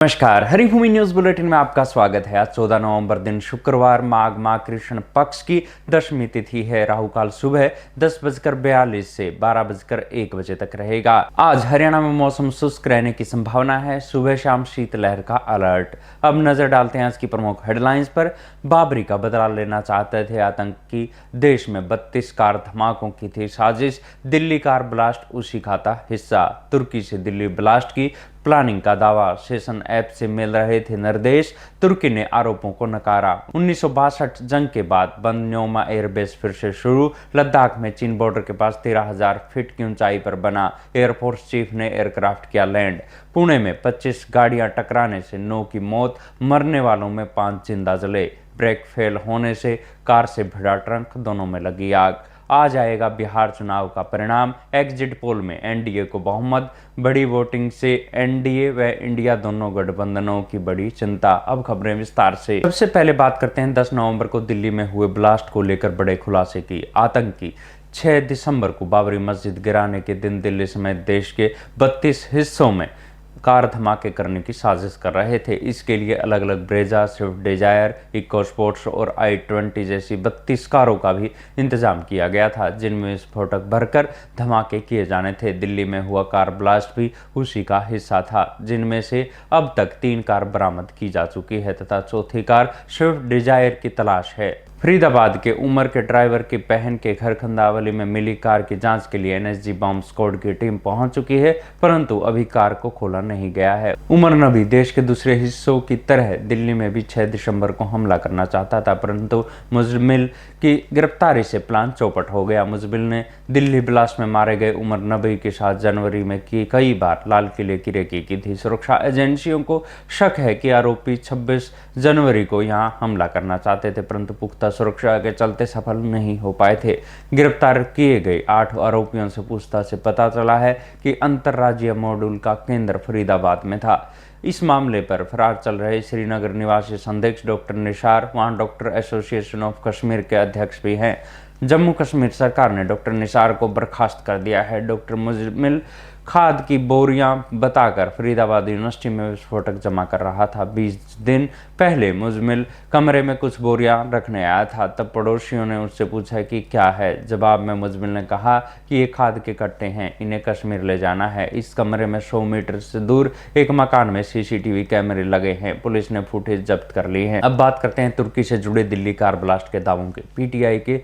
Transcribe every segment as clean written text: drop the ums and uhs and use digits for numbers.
नमस्कार, Haribhoomi news bulletin में आपका स्वागत है। आज 14 नवंबर दिन शुक्रवार माघ माह कृष्ण पक्ष की दशमी तिथि है। राहु काल सुबह 10:42 से 12:01 बजे तक रहेगा। आज हरियाणा में मौसम शुष्क रहने की संभावना है। सुबह शाम शीतलहर का अलर्ट। अब नजर डालते हैं आज की प्रमुख हेडलाइंस पर। बाबरी का बदला लेना चाहते थे आतंकी, देश में 32 कार धमाकों की थी साजिश। दिल्ली कार ब्लास्ट उसी का था हिस्सा। तुर्की से दिल्ली ब्लास्ट की प्लानिंग का दावा। सेशन ऐप से मिल रहे थे निर्देश। तुर्की ने आरोपों को नकारा। 1962 जंग के बाद बंद न्योमा एयरबेस फिर से शुरू। लद्दाख में चीन बॉर्डर के पास 13,000 फीट की ऊंचाई पर बना। एयरफोर्स चीफ ने एयरक्राफ्ट किया लैंड। पुणे में 25 गाड़ियां टकराने से 9 की मौत, मरने वालों में 5 जिंदा जले। ब्रेक फेल होने से कार से भिड़ा ट्रक, दोनों में लगी आग। आज आएगा बिहार चुनाव का परिणाम। एग्जिट पोल में एनडीए को बहुमत। बड़ी वोटिंग से एनडीए व इंडिया दोनों गठबंधनों की बड़ी चिंता। अब खबरें विस्तार से। सबसे पहले बात करते हैं 10 नवंबर को दिल्ली में हुए ब्लास्ट को लेकर बड़े खुलासे की। आतंकी 6 दिसंबर को बाबरी मस्जिद गिराने के दिन दिल्ली समेत देश के 32 हिस्सों में कार धमाके करने की साजिश कर रहे थे। इसके लिए अलग अलग Brezza, Swift Dzire, EcoSport और i20 जैसी 32 कारों का भी इंतजाम किया गया था, जिनमें विस्फोटक भरकर धमाके किए जाने थे। दिल्ली में हुआ कार ब्लास्ट भी उसी का हिस्सा था, जिनमें से अब तक 3 कार बरामद की जा चुकी है तथा चौथी कार स्विफ्ट डिजायर की तलाश है। फरीदाबाद के उमर के ड्राइवर की बहन के घर खंदावली में मिली कार की जांच के लिए एनएसजी बॉम्ब स्क्वाड की टीम पहुंच चुकी है, परंतु अभी कार को खोला नहीं गया है। उमर नबी देश के दूसरे हिस्सों की तरह दिल्ली में भी 6 दिसंबर को हमला करना चाहता था, परंतु मुजमिल की गिरफ्तारी से प्लान चौपट हो गया। मुजमिल ने दिल्ली ब्लास्ट में मारे गए उमर नबी के साथ जनवरी में कई बार लाल किले की रेकी की थी। सुरक्षा एजेंसियों को शक है कि आरोपी 26 जनवरी को यहां हमला करना चाहते थे, परंतु पुख्ता सुरक्षा के चलते सफल नहीं हो पाए थे। गिरफ्तार किए गए 8 आरोपियों से पूछताछ से पता चला है कि अंतर्राज्यीय मॉड्यूल का केंद्र फरीदाबाद में था। इस मामले पर फरार चल रहे श्रीनगर निवासी संदिग्ध डॉक्टर निसार वहां डॉक्टर एसोसिएशन ऑफ कश्मीर के अध्यक्ष भी हैं। जम्मू कश्मीर सरकार ने डॉक्टर निसार को बर्खास्त कर दिया है। डॉक्टर मुजमिल खाद की बोरियां बताकर फरीदाबाद यूनिवर्सिटी में विस्फोटक जमा कर रहा था। 20 दिन पहले मुजमिल कमरे में कुछ बोरियां रखने आया था, तब पड़ोसियों ने उससे पूछा कि क्या है। जवाब में मुजमिल ने कहा कि ये खाद के कट्टे हैं, इन्हें कश्मीर ले जाना है। इस कमरे में 100 मीटर से दूर एक मकान में सीसीटीवी कैमरे लगे हैं। पुलिस ने फुटेज जब्त कर ली है। अब बात करते हैं तुर्की से जुड़े दिल्ली कार ब्लास्ट के दावों के। पीटीआई के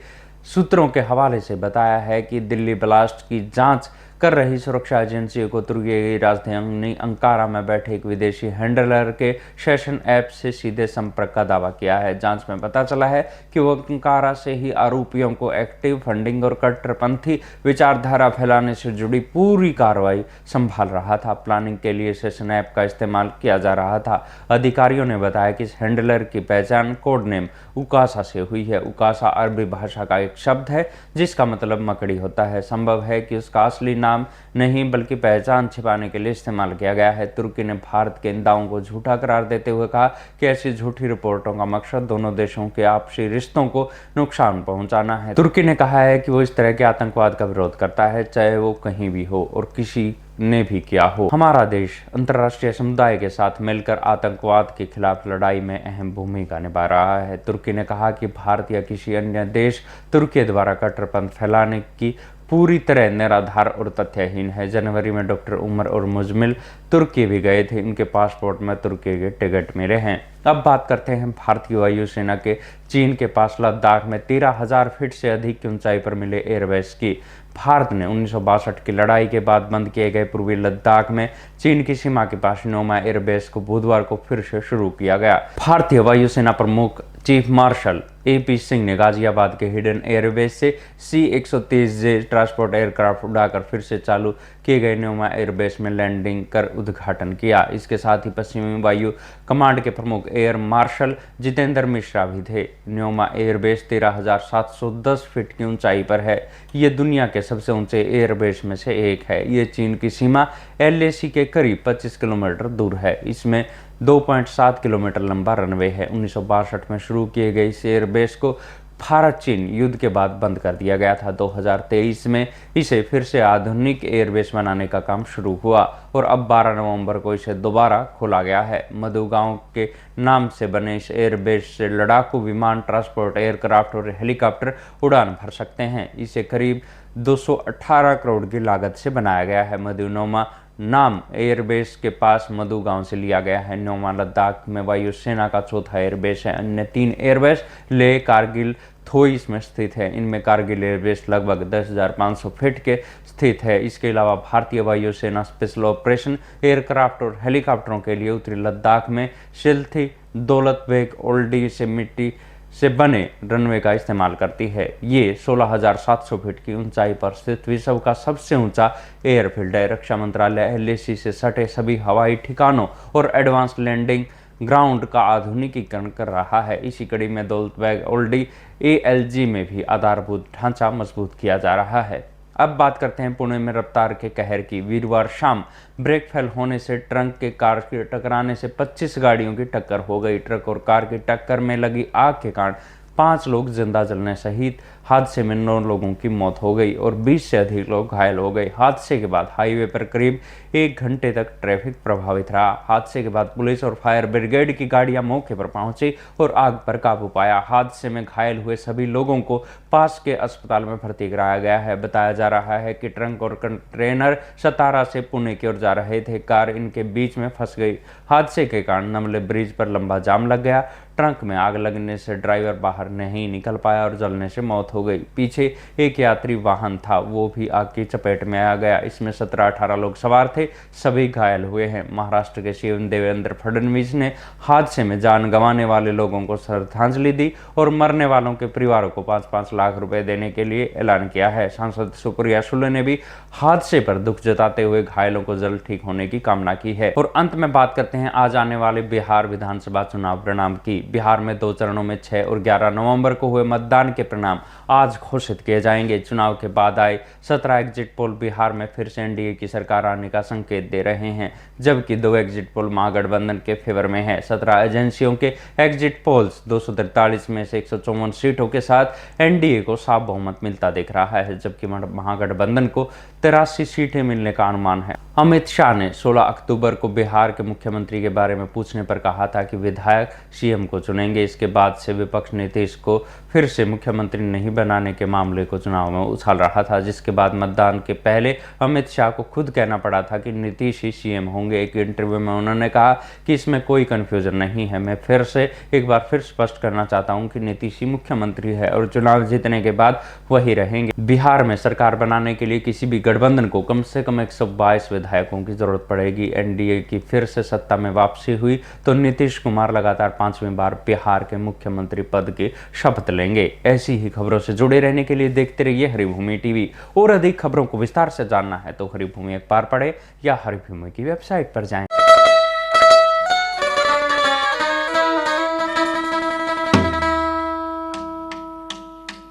सूत्रों के हवाले से बताया है कि दिल्ली ब्लास्ट की जांच कर रही सुरक्षा एजेंसियों को तुर्की की राजधानी अंकारा में बैठे एक विदेशी हैंडलर के सेशन ऐप से सीधे संपर्क का दावा किया है। जांच में पता चला है कि वो अंकारा से ही आरोपियों को एक्टिव फंडिंग और कट्टरपंथी विचारधारा फैलाने से जुड़ी पूरी कार्रवाई संभाल रहा था। प्लानिंग के लिए सेशन ऐप का इस्तेमाल किया जा रहा था। अधिकारियों ने बताया कि इस हैंडलर की पहचान कोड नेम उकासा से हुई है। उकासा अरबी भाषा का एक शब्द है जिसका मतलब मकड़ी होता है। संभव है कि उसका असली नाम नहीं बल्कि पहचान छिपाने के लिए इस्तेमाल किया गया है। तुर्की ने भारत के इन दावों को झूठा करार देते हुए कहा कि ऐसी झूठी रिपोर्टों का मकसद दोनों देशों के आपसी रिश्तों को नुकसान पहुंचाना है। तुर्की ने कहा है कि वो इस तरह के आतंकवाद का विरोध करता है, चाहे वो कहीं भी हो और किसी ने भी किया हो। हमारा देश अंतर्राष्ट्रीय समुदाय के साथ मिलकर आतंकवाद के खिलाफ लड़ाई में अहम भूमिका निभा रहा है। तुर्की ने कहा कि भारत या किसी अन्य देश तुर्की द्वारा कट्टरपंथ फैलाने की पूरी तरह निराधार और तथ्यहीन है। जनवरी में डॉक्टर उमर और मुजमिल तुर्की भी गए थे। इनके पासपोर्ट में तुर्की के टिकट मिले हैं। अब बात करते हैं भारतीय वायुसेना के चीन के पास लद्दाख में 13,000 फीट से अधिक की ऊंचाई पर मिले एयरबेस की। भारत ने 1962 की लड़ाई के बाद बंद किए गए पूर्वी लद्दाख में चीन की सीमा के पास न्योमा एयरबेस को बुधवार को फिर से शुरू किया गया। भारतीय वायुसेना प्रमुख चीफ मार्शल AP सिंह ने गाजियाबाद के हिडन एयरबेस से C-130J ट्रांसपोर्ट एयरक्राफ्ट उड़ाकर फिर से चालू किए गए न्योमा एयरबेस में लैंडिंग कर उद्घाटन किया। इसके साथ ही पश्चिमी वायु कमांड के प्रमुख एयर मार्शल जितेंद्र मिश्रा भी थे। न्योमा एयरबेस 13,710 फीट की ऊंचाई पर है। ये दुनिया के सबसे ऊंचे एयरबेस में से एक है। ये चीन की सीमा LAC के करीब 25 किलोमीटर दूर है। इसमें 2.7 किलोमीटर लंबा रनवे है। 1962 में शुरू किए गए इस एयरबेस को भारत चीन युद्ध के बाद बंद कर दिया गया था। 2023 में इसे फिर से आधुनिक एयरबेस बनाने का काम शुरू हुआ और अब 12 नवंबर को इसे दोबारा खोला गया है। मधुगांव के नाम से बने इस एयरबेस से लड़ाकू विमान, ट्रांसपोर्ट एयरक्राफ्ट और हेलीकॉप्टर उड़ान भर सकते हैं। इसे करीब 218 करोड़ की लागत से बनाया गया है। मधुनौमा नाम एयरबेस के पास मधुगांव से लिया गया है। नौमा लद्दाख में वायुसेना का चौथा एयरबेस है। अन्य 3 एयरबेस लेह, कारगिल, थोई इसमें स्थित है। इनमें कारगिल एयरबेस लगभग 10,500 फीट के स्थित है। इसके अलावा भारतीय वायुसेना स्पेशल ऑपरेशन एयरक्राफ्ट और हेलीकॉप्टरों के लिए उत्तरी लद्दाख में सिल्थी, दौलत बेग, ओल्डी से मिट्टी से बने रनवे का इस्तेमाल करती है। ये 16,700 फीट की ऊंचाई पर स्थित विश्व का सबसे ऊंचा एयरफील्ड है। रक्षा मंत्रालय एलएसी से सटे सभी हवाई ठिकानों और एडवांस लैंडिंग ग्राउंड का आधुनिकीकरण कर रहा है। इसी कड़ी में दौलत बेग ओल्डी एएलजी में भी आधारभूत ढांचा मजबूत किया जा रहा है। अब बात करते हैं पुणे में रफ्तार के कहर की। वीरवार शाम ब्रेक फेल होने से ट्रक के कार के टकराने से 25 गाड़ियों की टक्कर हो गई। ट्रक और कार की टक्कर में लगी आग के कारण 5 लोग जिंदा जलने सहित हादसे में 9 लोगों की मौत हो गई और 20 से अधिक लोग घायल हो गए। हादसे के बाद हाईवे पर करीब 1 घंटे तक ट्रैफिक प्रभावित रहा। हादसे के बाद पुलिस और फायर ब्रिगेड की गाड़ियां मौके पर पहुंची और आग पर काबू पाया। हादसे में घायल हुए सभी लोगों को पास के अस्पताल में भर्ती कराया गया है। बताया जा रहा है कि ट्रक और कंटेनर सतारा से पुणे की ओर जा रहे थे। कार इनके बीच में फंस गई। हादसे के कारण नमले ब्रिज पर लंबा जाम लग गया। ट्रक में आग लगने से ड्राइवर बाहर नहीं निकल पाया और जलने से मौत हो गई। पीछे एक यात्री वाहन था, वो भी आग की चपेट में आ गया। इसमें 17-18 लोग सवार थे, सभी घायल हुए हैं। महाराष्ट्र के सीएम देवेंद्र फडणवीस ने हादसे में जान गंवाने वाले लोगों को श्रद्धांजलि दी और मरने वालों के परिवारों को 5-5 लाख रुपए देने के लिए ऐलान किया है। सांसद सुप्रिया सुले ने भी हादसे पर दुख जताते हुए घायलों को जल्द ठीक होने की कामना की है। और अंत में बात करते हैं आज आने वाले बिहार विधानसभा चुनाव परिणाम की। बिहार में 2 चरणों में 6 और 11 नवंबर को हुए मतदान के परिणाम आज घोषित किए जाएंगे। चुनाव के बाद आए 17 एग्जिट पोल बिहार में फिर से एनडीए की सरकार आने का संकेत दे रहे हैं, जबकि 2 एग्जिट पोल महागठबंधन के फेवर में है। 17 एजेंसियों के एग्जिट पोल्स 243 में से 154 सीटों के साथ एनडीए को साफ बहुमत मिलता दिख रहा है, जबकि महागठबंधन को 83 सीटें मिलने का अनुमान है। अमित शाह ने 16 अक्टूबर को बिहार के मुख्यमंत्री के बारे में पूछने पर कहा था कि विधायक सीएम को चुनेंगे। इसके बाद से विपक्ष नीतीश को फिर से मुख्यमंत्री नहीं बनाने के मामले को चुनाव में उछाल रहा था, जिसके बाद मतदान के पहले अमित शाह को खुद कहना पड़ा था कि नीतीश ही सीएम होंगे। एक इंटरव्यू में उन्होंने कहा कि इसमें कोई कंफ्यूजन नहीं है। मैं फिर से एक बार फिर स्पष्ट करना चाहता हूं कि नीतीश ही मुख्यमंत्री है और चुनाव जीतने के बाद वही रहेंगे। बिहार में सरकार बनाने के लिए किसी भी गठबंधन को कम से कम 122 विधायकों की जरूरत पड़ेगी। एनडीए की फिर से सत्ता में वापसी हुई तो नीतीश कुमार लगातार 5वीं बार बिहार के मुख्यमंत्री पद की शपथ लेंगे। ऐसी ही खबरों से जुड़े रहने के लिए देखते रहिए हरिभूमि टीवी। और अधिक खबरों को विस्तार से जानना है तो हरिभूमि अखबार पढ़े या हरिभूमि की वेबसाइट पर जाएं।